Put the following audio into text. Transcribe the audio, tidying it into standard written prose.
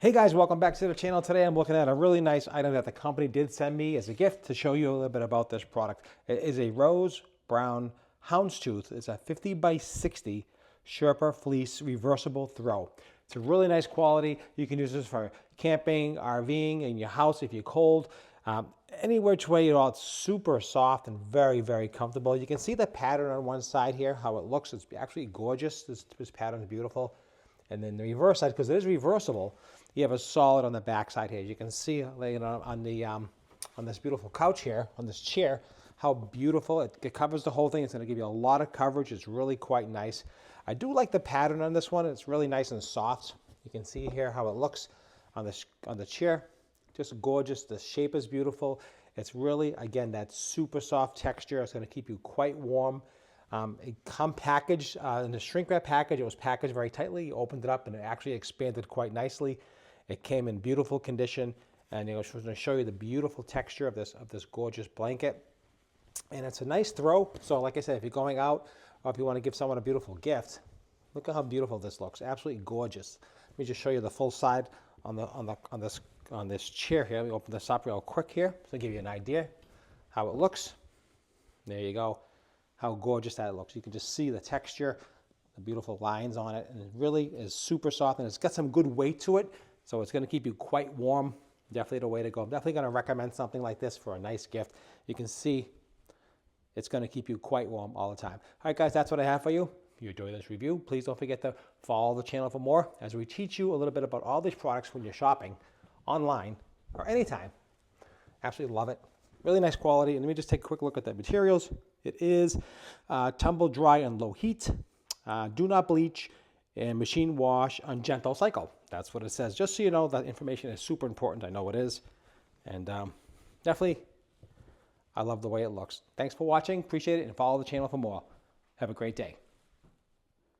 Hey guys, welcome back to the channel. Today I'm looking at a really nice item that the company did send me as a gift to show you a little bit about this product. It is a rose brown houndstooth. It's a 50 by 60 Sherpa Fleece reversible throw. It's a really nice quality. You can use this for camping, RVing, in your house if you're cold. Any which way at all, it's super soft and very, very comfortable. You can see the pattern on one side here, how it looks. It's actually gorgeous. This pattern is beautiful. And then the reverse side, because it is reversible, you have a solid on the back side here. You can see laying on this beautiful couch here, on this chair, how beautiful. It covers the whole thing. It's going to give you a lot of coverage. It's really quite nice. I do like the pattern on this one. It's really nice and soft. You can see here how it looks on the chair. Just gorgeous. The shape is beautiful. It's really, again, that super soft texture. It's going to keep you quite warm. It come packaged in the shrink wrap package. It was packaged very tightly. You opened it up and it actually expanded quite nicely. It came in beautiful condition, and I was going to show you the beautiful texture of this gorgeous blanket. And it's a nice throw. So like I said, if you're going out or if you want to give someone a beautiful gift, look at how beautiful this looks. Absolutely gorgeous. Let me just show you the full side on this chair here. Let me open this up real quick here to give you an idea how it looks. There you go. How gorgeous that looks. You can just see the texture, the beautiful lines on it, and it really is super soft, and it's got some good weight to it, so it's going to keep you quite warm. Definitely the way to go. I'm definitely going to recommend something like this for a nice gift. You can see it's going to keep you quite warm all the time. All right, guys, that's what I have for you. If you enjoyed this review, please don't forget to follow the channel for more as we teach you a little bit about all these products when you're shopping online or anytime. Absolutely love it. Really nice quality. And let me just take a quick look at the materials. It is tumble dry and low heat, do not bleach, and machine wash on gentle cycle. That's what it says. Just so you know, that information is super important. I know it is. And definitely, I love the way it looks. Thanks for watching. Appreciate it. And follow the channel for more. Have a great day.